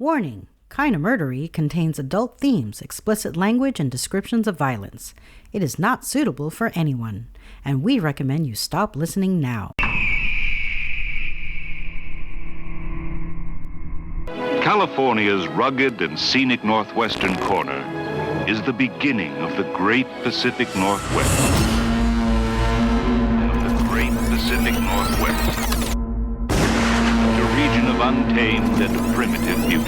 Warning! Kinda Murdery contains adult themes, explicit language, and descriptions of violence. It is not suitable for anyone, and we recommend you stop listening now. California's rugged and scenic northwestern corner is the beginning of the great Pacific Northwest. A region of untamed and primitive beauty.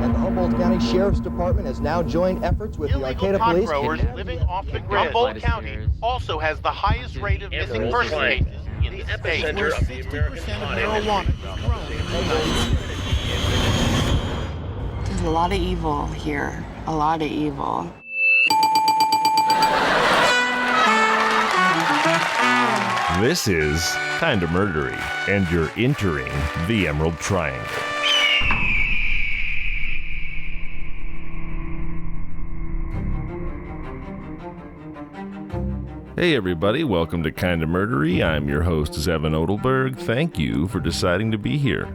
And the Humboldt County Sheriff's Department has now joined efforts with the Arcata Police. Growers living off the grid. Humboldt County also has the highest rate of missing person cases in the state. Where 60% of marijuana is grown. There's a lot of evil here. A lot of evil. This is Kinda Murdery, and you're entering the Emerald Triangle. Hey everybody, welcome to Kinda Murdery. I'm your host, Zevon Odelberg. Thank you for deciding to be here.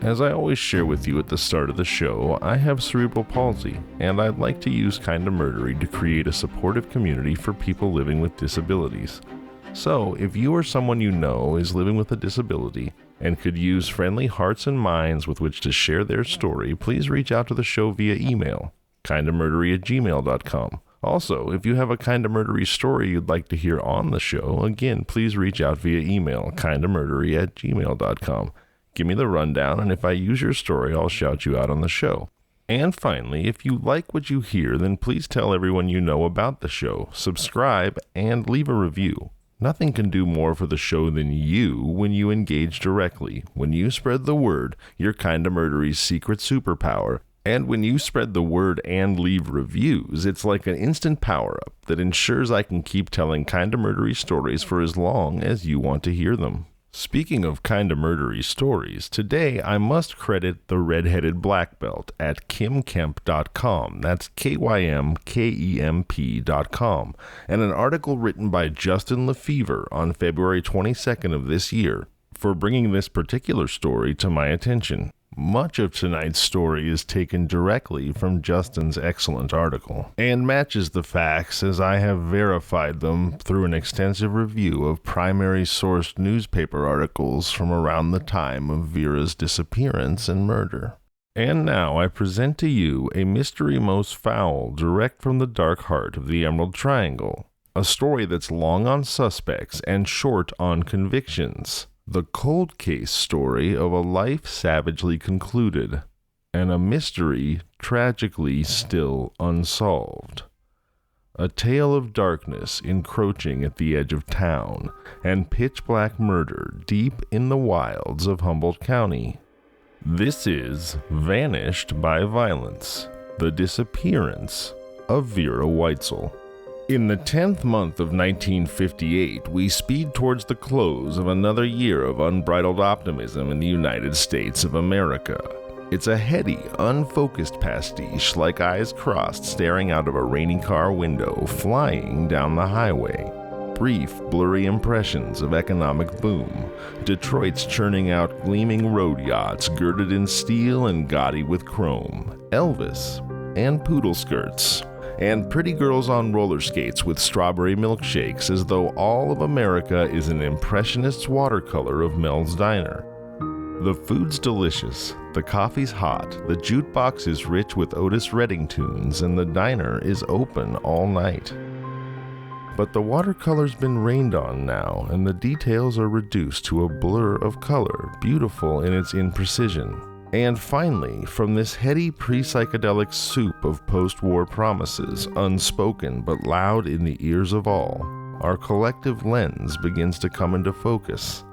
As I always share with you at the start of the show, I have cerebral palsy, and I'd like to use Kinda Murdery to create a supportive community for people living with disabilities. So, if you or someone you know is living with a disability and could use friendly hearts and minds with which to share their story, please reach out to the show via email, kindamurdery@gmail.com. Also, if you have a Kinda Murdery story you'd like to hear on the show, again, please reach out via email, kindamurdery@gmail.com. Give me the rundown, and if I use your story, I'll shout you out on the show. And finally, if you like what you hear, then please tell everyone you know about the show, subscribe, and leave a review. Nothing can do more for the show than you when you engage directly. When you spread the word, you're Kinda Murdery's secret superpower. And when you spread the word and leave reviews, it's like an instant power-up that ensures I can keep telling Kinda Murdery stories for as long as you want to hear them. Speaking of Kinda Murdery stories, today I must credit the Red-Headed Black Belt at KymKemp.com. That's KymKemp.com. And an article written by Justin Lefevre on February 22nd of this year for bringing this particular story to my attention. Much of tonight's story is taken directly from Justin's excellent article and matches the facts as I have verified them through an extensive review of primary sourced newspaper articles from around the time of Vera's disappearance and murder. And now I present to you a mystery most foul direct from the dark heart of the Emerald Triangle, a story that's long on suspects and short on convictions. The cold case story of a life savagely concluded, and a mystery tragically still unsolved. A tale of darkness encroaching at the edge of town, and pitch-black murder deep in the wilds of Humboldt County. This is Vanished by Violence, the disappearance of Vera Weitzel. In the 10th month of 1958, we speed towards the close of another year of unbridled optimism in the United States of America. It's a heady, unfocused pastiche like eyes crossed staring out of a rainy car window flying down the highway. Brief, blurry impressions of economic boom. Detroit's churning out gleaming road yachts girded in steel and gaudy with chrome. Elvis and poodle skirts. And pretty girls on roller skates with strawberry milkshakes as though all of America is an impressionist's watercolor of Mel's Diner. The food's delicious, the coffee's hot, the jukebox is rich with Otis Redding tunes, and the diner is open all night. But the watercolor's been rained on now, and the details are reduced to a blur of color, beautiful in its imprecision. And finally, from this heady pre-psychedelic soup of post-war promises, unspoken but loud in the ears of all, our collective lens begins to come into focus,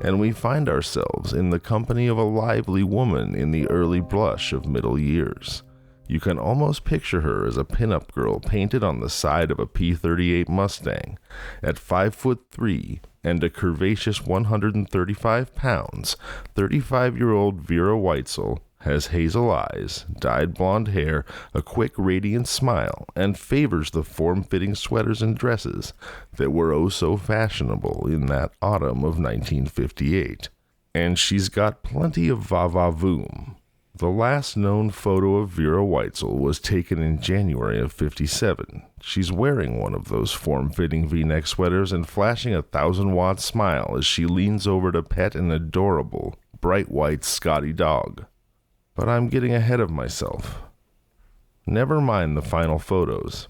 and we find ourselves in the company of a lively woman in the early blush of middle years. You can almost picture her as a pinup girl painted on the side of a P-38 Mustang, at 5'3", and a curvaceous 135 pounds, 35-year-old Vera Weitzel has hazel eyes, dyed blonde hair, a quick, radiant smile, and favors the form-fitting sweaters and dresses that were oh so fashionable in that autumn of 1958. and she's got plenty of va-va-voom. The last known photo of Vera Weitzel was taken in January of '57. She's wearing one of those form-fitting V-neck sweaters and flashing a 1,000-watt smile as she leans over to pet an adorable, bright white Scotty dog. But I'm getting ahead of myself. Never mind the final photos.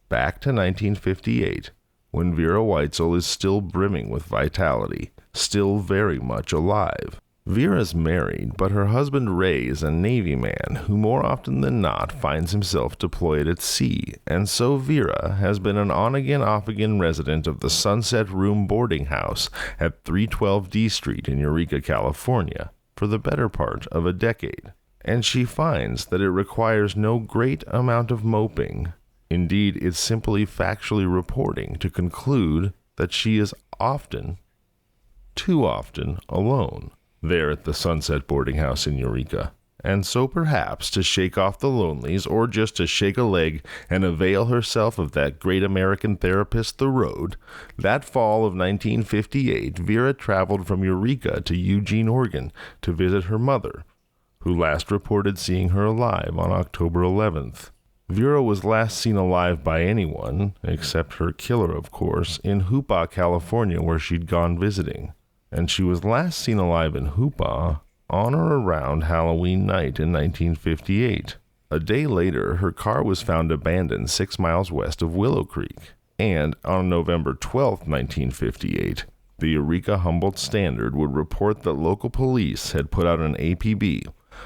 Back to 1958, when Vera Weitzel is still brimming with vitality, still very much alive. Vera's married, but her husband Ray is a Navy man who more often than not finds himself deployed at sea, and so Vera has been an on-again, off-again resident of the Sunset Room boarding house at 312 D Street in Eureka, California, for the better part of a decade. And she finds that it requires no great amount of moping. Indeed, it's simply factually reporting to conclude that she is often, too often, alone there at the Sunset boarding house in Eureka. And so perhaps to shake off the lonelies, or just to shake a leg and avail herself of that great American therapist, the road, that fall of 1958, Vera traveled from Eureka to Eugene, Oregon, to visit her mother, who last reported seeing her alive on October 11th. Vera was last seen alive by anyone, except her killer, of course, in Hoopa, California, where she'd gone visiting. And she was last seen alive in Hoopa on or around Halloween night in 1958. A day later, her car was found abandoned 6 miles west of Willow Creek. And on November 12, 1958, the Eureka Humboldt Standard would report that local police had put out an APB,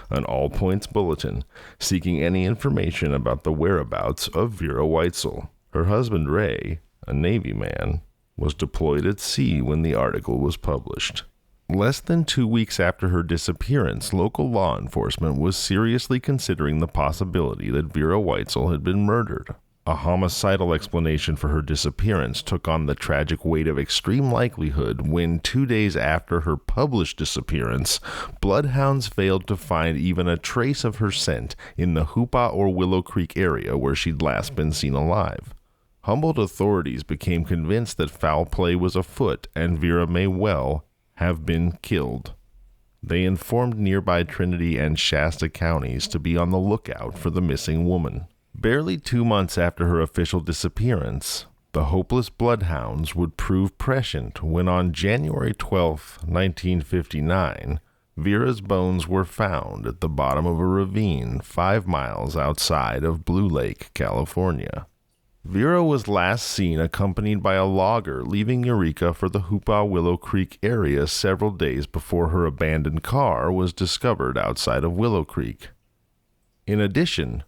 an all-points bulletin, seeking any information about the whereabouts of Vera Weitzel. Her husband Ray, a Navy man, was deployed at sea when the article was published. Less than 2 weeks after her disappearance, local law enforcement was seriously considering the possibility that Vera Weitzel had been murdered. A homicidal explanation for her disappearance took on the tragic weight of extreme likelihood when 2 days after her published disappearance, bloodhounds failed to find even a trace of her scent in the Hoopa or Willow Creek area where she'd last been seen alive. Humboldt authorities became convinced that foul play was afoot and Vera may well have been killed. They informed nearby Trinity and Shasta counties to be on the lookout for the missing woman. Barely 2 months after her official disappearance, the hopeless bloodhounds would prove prescient when on January 12, 1959, Vera's bones were found at the bottom of a ravine 5 miles outside of Blue Lake, California. Vera was last seen accompanied by a logger leaving Eureka for the Hoopa Willow Creek area several days before her abandoned car was discovered outside of Willow Creek. In addition,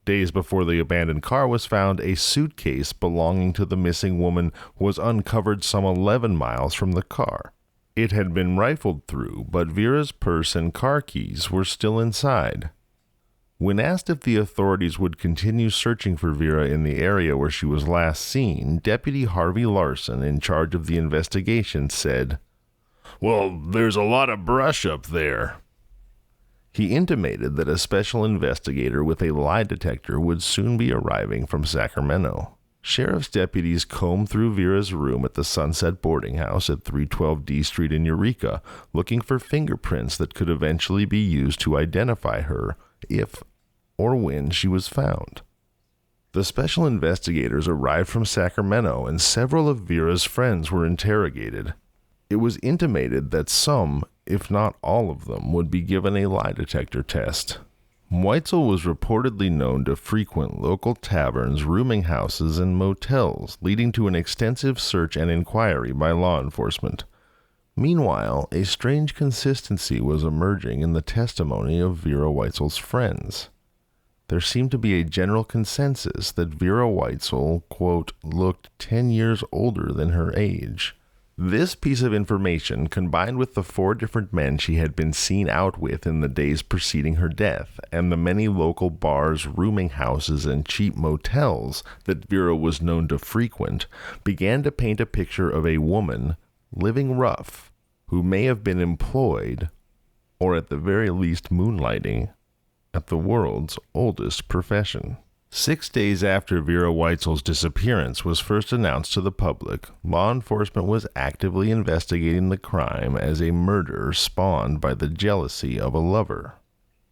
days before the abandoned car was found, a suitcase belonging to the missing woman was uncovered some 11 miles from the car. It had been rifled through, but Vera's purse and car keys were still inside. When asked if the authorities would continue searching for Vera in the area where she was last seen, Deputy Harvey Larson, in charge of the investigation, said, "Well, there's a lot of brush up there." He intimated that a special investigator with a lie detector would soon be arriving from Sacramento. Sheriff's deputies combed through Vera's room at the Sunset boarding house at 312 D Street in Eureka, looking for fingerprints that could eventually be used to identify her if or when she was found. The special investigators arrived from Sacramento, and several of Vera's friends were interrogated. It was intimated that some, if not all of them, would be given a lie detector test. Weitzel was reportedly known to frequent local taverns, rooming houses, and motels, leading to an extensive search and inquiry by law enforcement. Meanwhile, a strange consistency was emerging in the testimony of Vera Weitzel's friends. There seemed to be a general consensus that Vera Weitzel, quote, looked 10 years older than her age. This piece of information, combined with the 4 different men she had been seen out with in the days preceding her death, and the many local bars, rooming houses, and cheap motels that Vera was known to frequent, began to paint a picture of a woman living rough, who may have been employed, or at the very least moonlighting, at the world's oldest profession. 6 days after Vera Weitzel's disappearance was first announced to the public, law enforcement was actively investigating the crime as a murder spawned by the jealousy of a lover.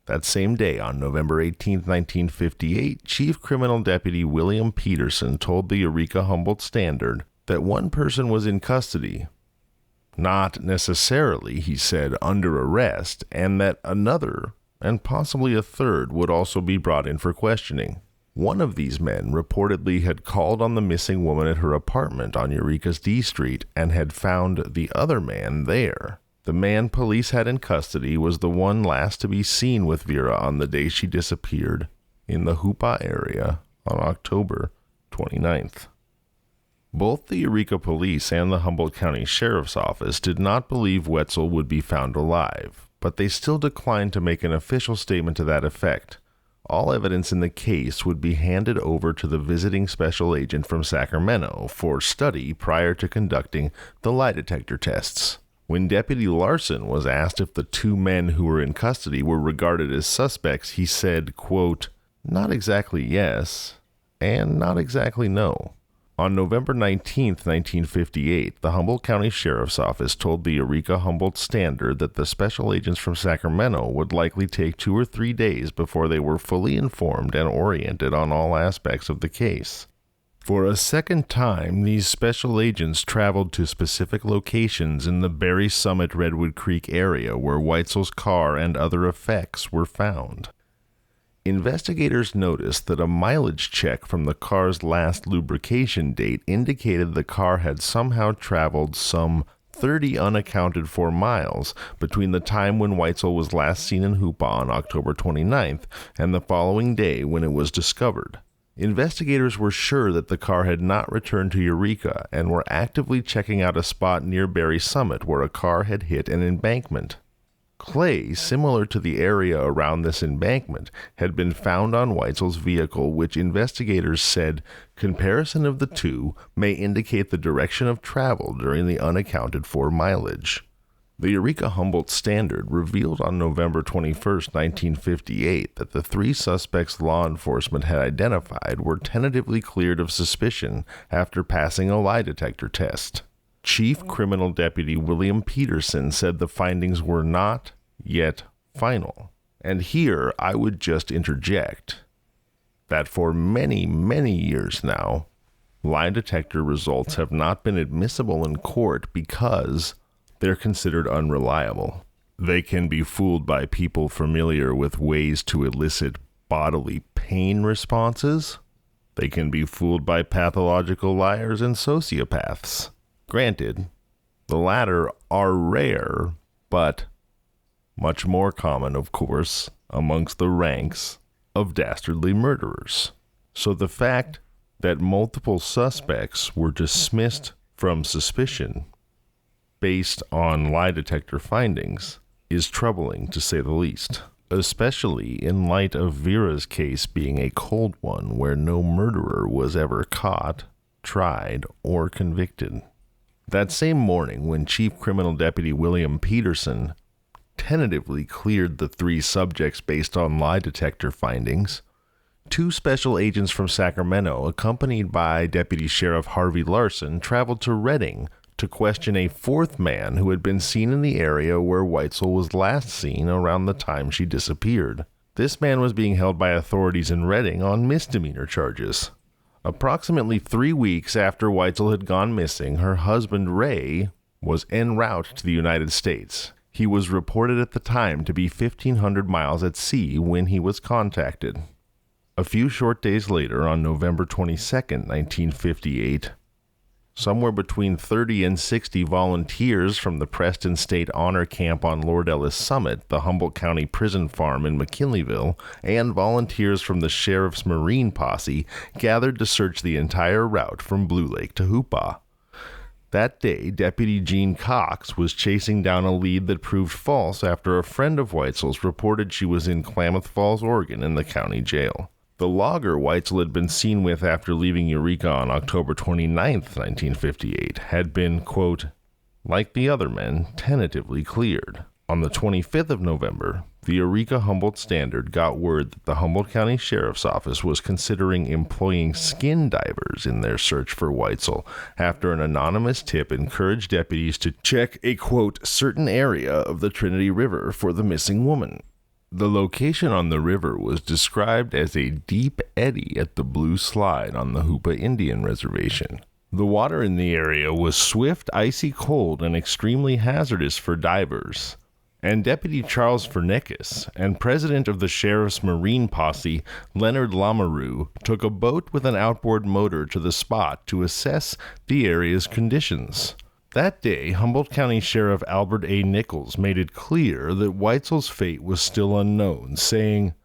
That same day, on November 18, 1958, Chief Criminal Deputy William Peterson told the Eureka Humboldt Standard that one person was in custody, not necessarily, he said, under arrest, and that another, and possibly a third, would also be brought in for questioning. One of these men reportedly had called on the missing woman at her apartment on Eureka's D Street and had found the other man there. The man police had in custody was the one last to be seen with Vera on the day she disappeared in the Hoopa area on October 29th. Both the Eureka Police and the Humboldt County Sheriff's Office did not believe Weitzel would be found alive, but they still declined to make an official statement to that effect. All evidence in the case would be handed over to the visiting special agent from Sacramento for study prior to conducting the lie detector tests. When Deputy Larson was asked if the two men who were in custody were regarded as suspects, he said, quote, "Not exactly yes, and not exactly no." On November 19, 1958, the Humboldt County Sheriff's Office told the Eureka Humboldt Standard that the special agents from Sacramento would likely take 2 or 3 days before they were fully informed and oriented on all aspects of the case. For a second time, these special agents traveled to specific locations in the Berry Summit Redwood Creek area where Weitzel's car and other effects were found. Investigators noticed that a mileage check from the car's last lubrication date indicated the car had somehow traveled some 30 unaccounted for miles between the time when Weitzel was last seen in Hoopa on October 29th and the following day when it was discovered. Investigators were sure that the car had not returned to Eureka and were actively checking out a spot near Berry Summit where a car had hit an embankment. Clay, similar to the area around this embankment, had been found on Weitzel's vehicle, which investigators said comparison of the two may indicate the direction of travel during the unaccounted for mileage. The Eureka Humboldt Standard revealed on November 21, 1958, that the 3 suspects law enforcement had identified were tentatively cleared of suspicion after passing a lie detector test. Chief Criminal Deputy William Peterson said the findings were not yet final. And here I would just interject that for many, many years now, lie detector results have not been admissible in court because they're considered unreliable. They can be fooled by people familiar with ways to elicit bodily pain responses. They can be fooled by pathological liars and sociopaths. Granted, the latter are rare, but much more common, of course, amongst the ranks of dastardly murderers. So the fact that multiple suspects were dismissed from suspicion based on lie detector findings is troubling, to say the least, especially in light of Vera's case being a cold one where no murderer was ever caught, tried, or convicted. That same morning, when Chief Criminal Deputy William Peterson tentatively cleared the 3 subjects based on lie detector findings, 2 special agents from Sacramento, accompanied by Deputy Sheriff Harvey Larson, traveled to Redding to question a 4th man who had been seen in the area where Weitzel was last seen around the time she disappeared. This man was being held by authorities in Redding on misdemeanor charges. Approximately 3 weeks after Weitzel had gone missing, her husband Ray was en route to the United States. He was reported at the time to be 1,500 miles at sea when he was contacted. A few short days later, on November 22, 1958, somewhere between 30 and 60 volunteers from the Preston State Honor Camp on Lord Ellis Summit, the Humboldt County Prison Farm in McKinleyville, and volunteers from the Sheriff's Marine Posse gathered to search the entire route from Blue Lake to Hoopa. That day, Deputy Gene Cox was chasing down a lead that proved false after a friend of Weitzel's reported she was in Klamath Falls, Oregon, in the county jail. The logger Weitzel had been seen with after leaving Eureka on October 29, 1958, had been, quote, like the other men, tentatively cleared. On the 25th of November, the Eureka Humboldt Standard got word that the Humboldt County Sheriff's Office was considering employing skin divers in their search for Weitzel after an anonymous tip encouraged deputies to check a, quote, certain area of the Trinity River for the missing woman. The location on the river was described as a deep eddy at the Blue Slide on the Hoopa Indian Reservation. The water in the area was swift, icy cold, and extremely hazardous for divers. And Deputy Charles Ferneckis and President of the Sheriff's Marine Posse, Leonard Lamoureux, took a boat with an outboard motor to the spot to assess the area's conditions. That day, Humboldt County Sheriff Albert A. Nichols made it clear that Weitzel's fate was still unknown, saying,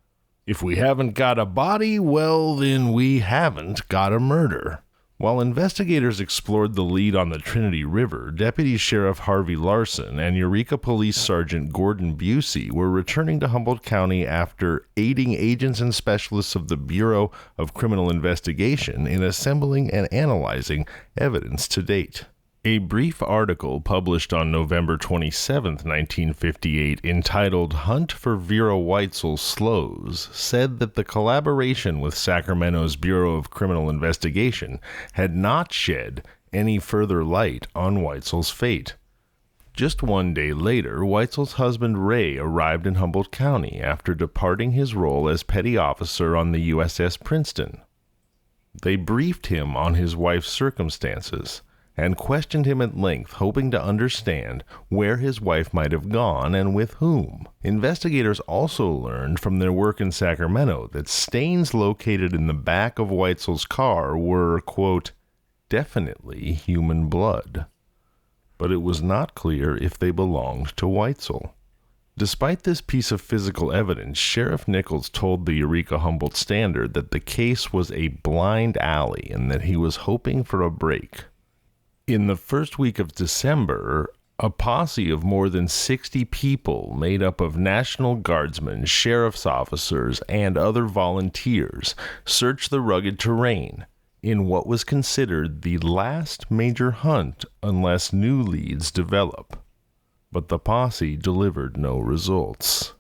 "If we haven't got a body, well, then we haven't got a murder." While investigators explored the lead on the Trinity River, Deputy Sheriff Harvey Larson and Eureka Police Sergeant Gordon Busey were returning to Humboldt County after aiding agents and specialists of the Bureau of Criminal Investigation in assembling and analyzing evidence to date. A brief article published on November 27, 1958, entitled Hunt for Vera Weitzel Slows, said that the collaboration with Sacramento's Bureau of Criminal Investigation had not shed any further light on Weitzel's fate. Just one day later, Weitzel's husband Ray arrived in Humboldt County after departing his role as petty officer on the USS Princeton. They briefed him on his wife's circumstances and questioned him at length, hoping to understand where his wife might have gone and with whom. Investigators also learned from their work in Sacramento that stains located in the back of Weitzel's car were, quote, definitely human blood. But it was not clear if they belonged to Weitzel. Despite this piece of physical evidence, Sheriff Nichols told the Eureka Humboldt Standard that the case was a blind alley and that he was hoping for a break. In the first week of December, a posse of more than 60 people made up of National Guardsmen, sheriff's officers, and other volunteers searched the rugged terrain in what was considered the last major hunt unless new leads develop. But the posse delivered no results.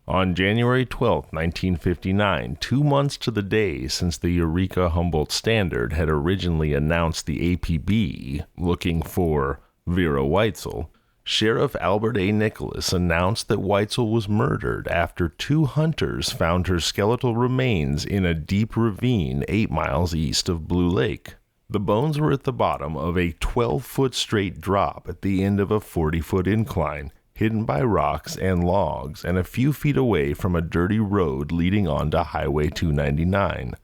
On January 12, 1959, 2 months to the day since the Eureka Humboldt Standard had originally announced the APB looking for Vera Weitzel, Sheriff Albert A. Nicholas announced that Weitzel was murdered after 2 hunters found her skeletal remains in a deep ravine 8 miles east of Blue Lake. The bones were at the bottom of a 12-foot straight drop at the end of a 40-foot incline, hidden by rocks and logs, and a few feet away from a dirty road leading onto Highway 299.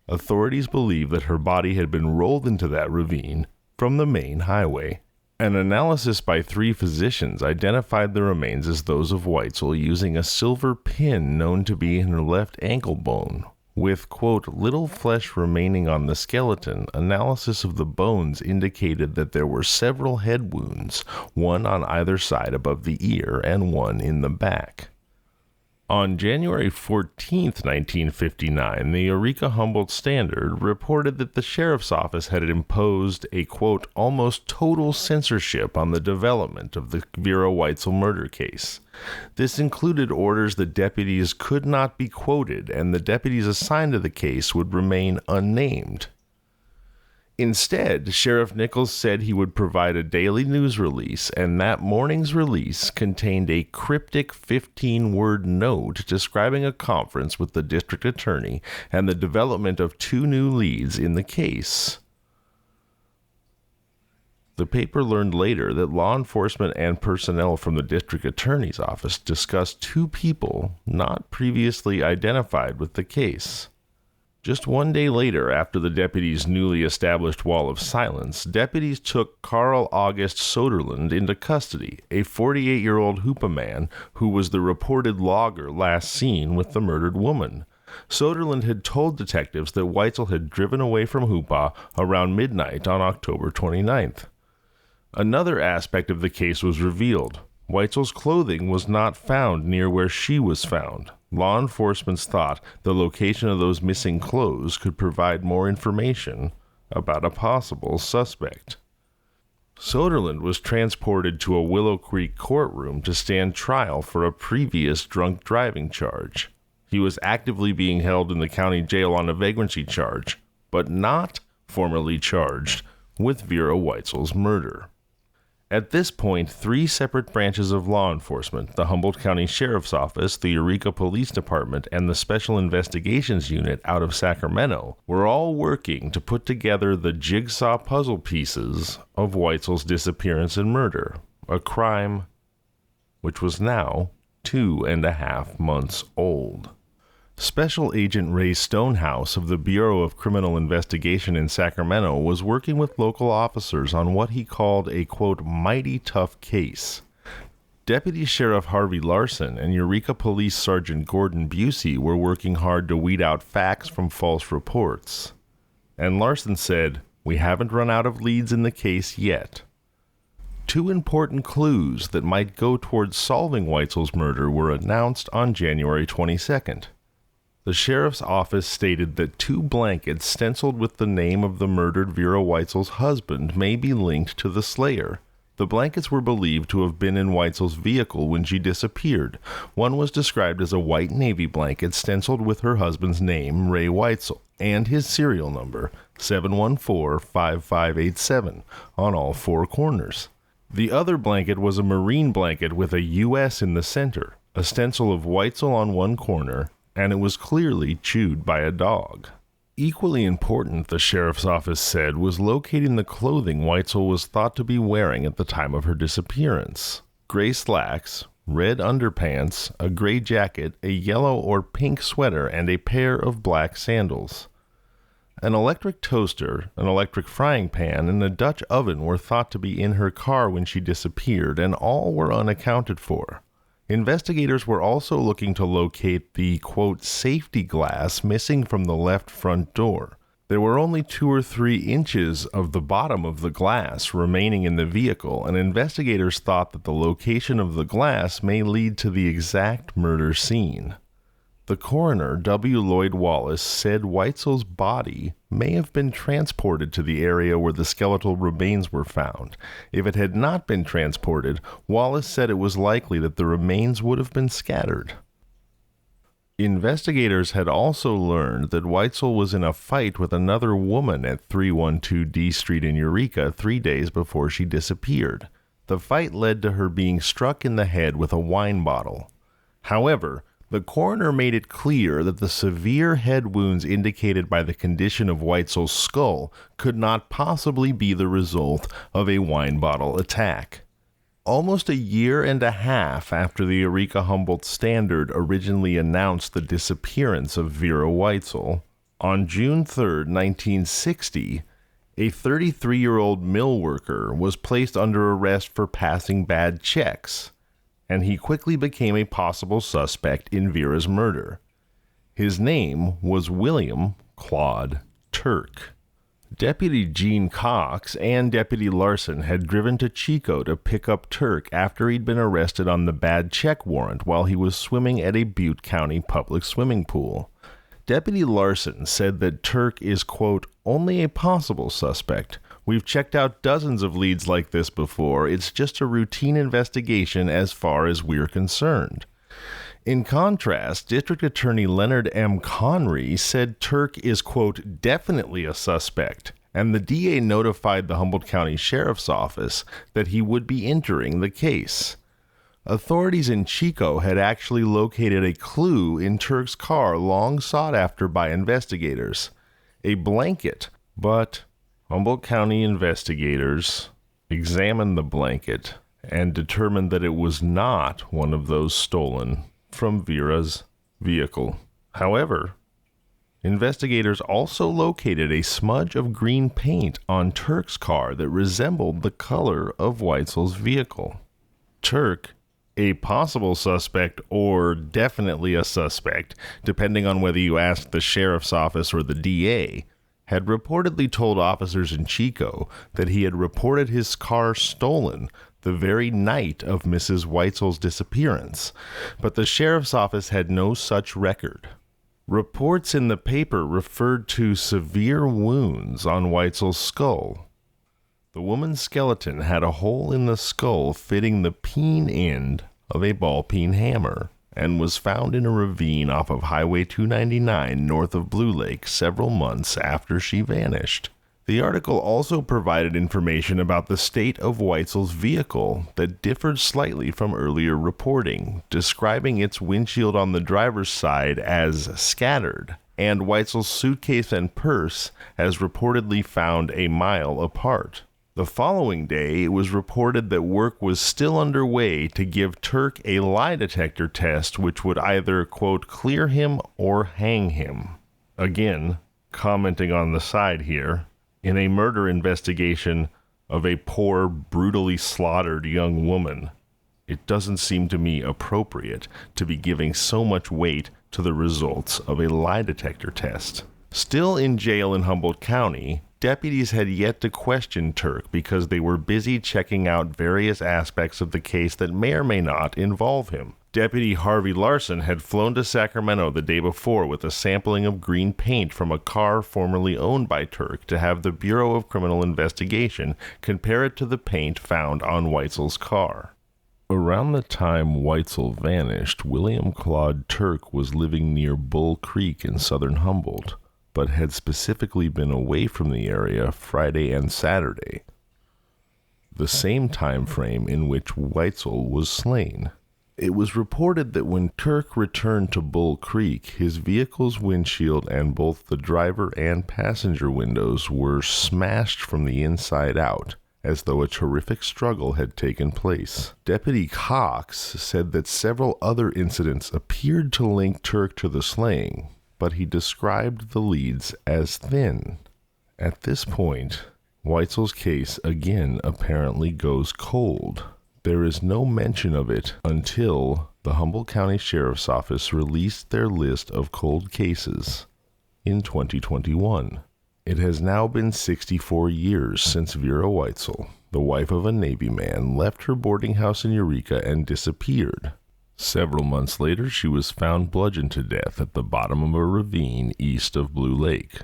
Authorities believe that her body had been rolled into that ravine from the main highway. An analysis by 3 physicians identified the remains as those of Weitzel using a silver pin known to be in her left ankle bone. With, quote, little flesh remaining on the skeleton, analysis of the bones indicated that there were several head wounds, one on either side above the ear and one in the back. On January 14, 1959, the Eureka Humboldt Standard reported that the sheriff's office had imposed a, quote, almost total censorship on the development of the Vera Weitzel murder case. This included orders that deputies could not be quoted and the deputies assigned to the case would remain unnamed. Instead, Sheriff Nichols said he would provide a daily news release, and that morning's release contained a cryptic 15-word note describing a conference with the district attorney and the development of 2 new leads in the case. The paper learned later that law enforcement and personnel from the district attorney's office discussed 2 people not previously identified with the case. Just 1 day later, after the deputies' newly established wall of silence, deputies took Carl August Soderlund into custody, a 48-year-old Hoopa man who was the reported logger last seen with the murdered woman. Soderlund had told detectives that Weitzel had driven away from Hoopa around midnight on October 29th. Another aspect of the case was revealed. Weitzel's clothing was not found near where she was found. Law enforcement thought the location of those missing clothes could provide more information about a possible suspect. Soderlund was transported to a Willow Creek courtroom to stand trial for a previous drunk driving charge. He was actively being held in the county jail on a vagrancy charge, but not formally charged with Vera Weitzel's murder. At this point, 3 separate branches of law enforcement, the Humboldt County Sheriff's Office, the Eureka Police Department, and the Special Investigations Unit out of Sacramento, were all working to put together the jigsaw puzzle pieces of Weitzel's disappearance and murder, a crime which was now 2.5 months old. Special Agent Ray Stonehouse of the Bureau of Criminal Investigation in Sacramento was working with local officers on what he called a, quote, mighty tough case. Deputy Sheriff Harvey Larson and Eureka Police Sergeant Gordon Busey were working hard to weed out facts from false reports. And Larson said, "We haven't run out of leads in the case yet." 2 important clues that might go towards solving Weitzel's murder were announced on January 22nd. The sheriff's office stated that 2 blankets stenciled with the name of the murdered Vera Weitzel's husband may be linked to the slayer. The blankets were believed to have been in Weitzel's vehicle when she disappeared. One was described as a white navy blanket stenciled with her husband's name, Ray Weitzel, and his serial number, 714-5587, on all 4 corners. The other blanket was a marine blanket with a U.S. in the center, a stencil of Weitzel on one corner, and it was clearly chewed by a dog. Equally important, the sheriff's office said, was locating the clothing Weitzel was thought to be wearing at the time of her disappearance. Gray slacks, red underpants, a gray jacket, a yellow or pink sweater, and a pair of black sandals. An electric toaster, an electric frying pan, and a Dutch oven were thought to be in her car when she disappeared, and all were unaccounted for. Investigators were also looking to locate the, quote, safety glass missing from the left front door. There were only 2 or 3 inches of the bottom of the glass remaining in the vehicle, and investigators thought that the location of the glass may lead to the exact murder scene. The coroner, W. Lloyd Wallace, said Weitzel's body may have been transported to the area where the skeletal remains were found. If it had not been transported, Wallace said it was likely that the remains would have been scattered. Investigators had also learned that Weitzel was in a fight with another woman at 312 D Street in Eureka 3 days before she disappeared. The fight led to her being struck in the head with a wine bottle. However, the coroner made it clear that the severe head wounds indicated by the condition of Weitzel's skull could not possibly be the result of a wine bottle attack. Almost 1.5 years after the Eureka Humboldt Standard originally announced the disappearance of Vera Weitzel, on June 3, 1960, a 33-year-old mill worker was placed under arrest for passing bad checks, and he quickly became a possible suspect in Vera's murder. His name was William Claude Turk. Deputy Gene Cox and Deputy Larson had driven to Chico to pick up Turk after he'd been arrested on the bad check warrant while he was swimming at a Butte County public swimming pool. Deputy Larson said that Turk is, quote, only a possible suspect. We've checked out dozens of leads like this before. It's just a routine investigation as far as we're concerned. In contrast, District Attorney Leonard M. Conry said Turk is, quote, definitely a suspect, and the DA notified the Humboldt County Sheriff's Office that he would be entering the case. Authorities in Chico had actually located a clue in Turk's car long sought after by investigators, a blanket, but Humboldt County investigators examined the blanket and determined that it was not one of those stolen from Vera's vehicle. However, investigators also located a smudge of green paint on Turk's car that resembled the color of Weitzel's vehicle. Turk, a possible suspect or definitely a suspect, depending on whether you asked the sheriff's office or the DA, had reportedly told officers in Chico that he had reported his car stolen the very night of Mrs. Weitzel's disappearance, but the sheriff's office had no such record. Reports in the paper referred to severe wounds on Weitzel's skull. The woman's skeleton had a hole in the skull fitting the peen end of a ball peen hammer and was found in a ravine off of Highway 299 north of Blue Lake several months after she vanished. The article also provided information about the state of Weitzel's vehicle that differed slightly from earlier reporting, describing its windshield on the driver's side as scattered, and Weitzel's suitcase and purse as reportedly found a mile apart. The following day, it was reported that work was still underway to give Turk a lie detector test which would either, quote, clear him or hang him. Again, commenting on the side here, in a murder investigation of a poor, brutally slaughtered young woman, it doesn't seem to me appropriate to be giving so much weight to the results of a lie detector test. Still in jail in Humboldt County, deputies had yet to question Turk because they were busy checking out various aspects of the case that may or may not involve him. Deputy Harvey Larson had flown to Sacramento the day before with a sampling of green paint from a car formerly owned by Turk to have the Bureau of Criminal Investigation compare it to the paint found on Weitzel's car. Around the time Weitzel vanished, William Claude Turk was living near Bull Creek in southern Humboldt, but had specifically been away from the area Friday and Saturday, the same time frame in which Weitzel was slain. It was reported that when Turk returned to Bull Creek, his vehicle's windshield and both the driver and passenger windows were smashed from the inside out, as though a terrific struggle had taken place. Deputy Cox said that several other incidents appeared to link Turk to the slaying, but he described the leads as thin. At this point, Weitzel's case again apparently goes cold. There is no mention of it until the Humboldt County Sheriff's Office released their list of cold cases in 2021. It has now been 64 years since Vera Weitzel, the wife of a Navy man, left her boarding house in Eureka and disappeared. Several months later, she was found bludgeoned to death at the bottom of a ravine east of Blue Lake.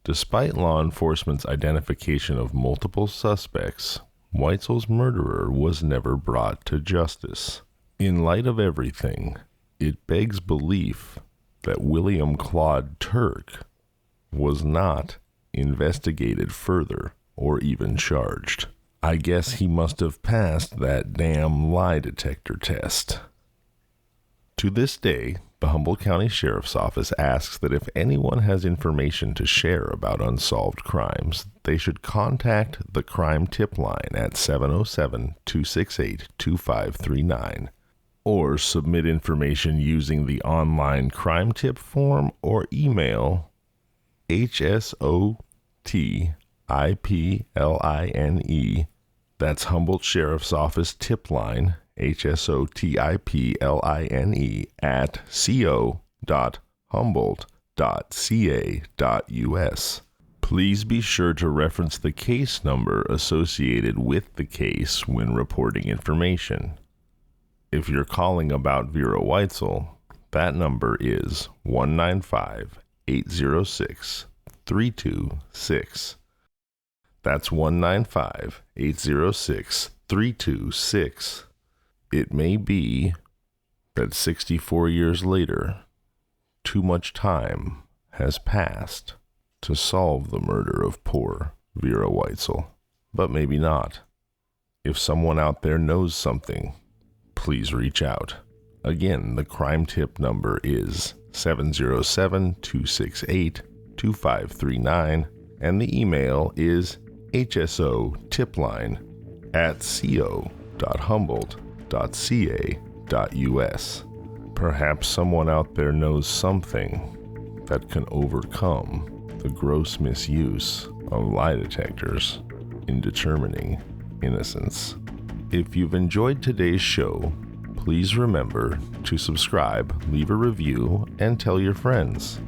Despite law enforcement's identification of multiple suspects, Weitzel's murderer was never brought to justice. In light of everything, it begs belief that William Claude Turk was not investigated further or even charged. I guess he must have passed that damn lie detector test. To this day, the Humboldt County Sheriff's Office asks that if anyone has information to share about unsolved crimes, they should contact the crime tip line at 707-268-2539 or submit information using the online crime tip form or email HSOTIPLINE, that's Humboldt Sheriff's Office tip line, HSOTIPLINE at co.humboldt.ca.us. Please be sure to reference the case number associated with the case when reporting information. If you're calling about Vera Weitzel, that number is 195-806-326. That's 195-806-326. It may be that 64 years later, too much time has passed to solve the murder of poor Vera Weitzel, but maybe not. If someone out there knows something, please reach out. Again, the crime tip number is 707-268-2539, and the email is hsotipline@co.humboldt.ca.us. Perhaps someone out there knows something that can overcome the gross misuse of lie detectors in determining innocence. If you've enjoyed today's show, please remember to subscribe, leave a review, and tell your friends.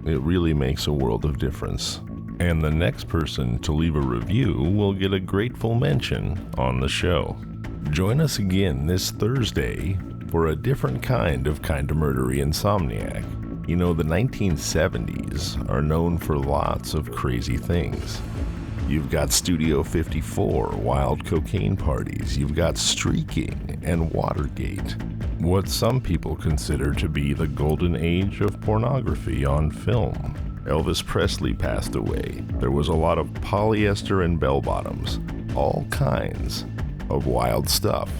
It really makes a world of difference. And the next person to leave a review will get a grateful mention on the show. Join us again this Thursday for a different kind of Kinda Murdery Insomniac. You know, the 1970s are known for lots of crazy things. You've got Studio 54, wild cocaine parties. You've got streaking and Watergate. What some people consider to be the golden age of pornography on film. Elvis Presley passed away. There was a lot of polyester and bell-bottoms. All kinds of wild stuff.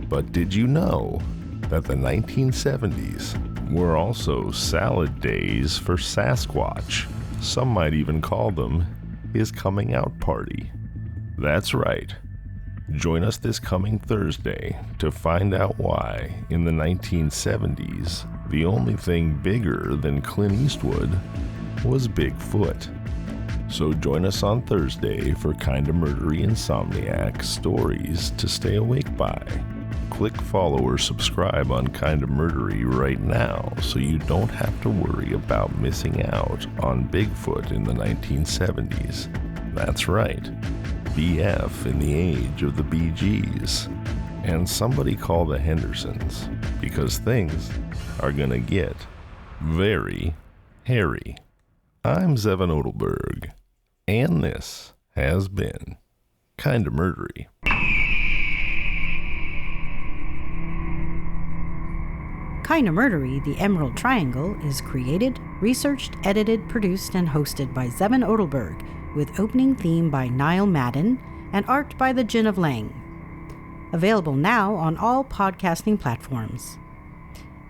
But did you know that the 1970s were also salad days for Sasquatch? Some might even call them his coming out party. That's right. Join us this coming Thursday to find out why, in the 1970s, the only thing bigger than Clint Eastwood was Bigfoot. So join us on Thursday for Kinda Murdery Insomniac stories to stay awake by. Click follow or subscribe on Kinda Murdery right now so you don't have to worry about missing out on Bigfoot in the 1970s. That's right, BF in the age of the Bee Gees. And somebody call the Hendersons, because things are gonna get very hairy. I'm Zevon Odelberg, and this has been Kinda Murdery. Kinda Murdery, The Emerald Triangle is created, researched, edited, produced, and hosted by Zevon Odelberg, with opening theme by Niall Madden and art by the Gin of Lang. Available now on all podcasting platforms.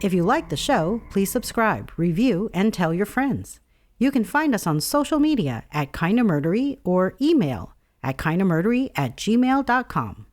If you like the show, please subscribe, review, and tell your friends. You can find us on social media at Kinda Murdery or email at kindamurdery@gmail.com.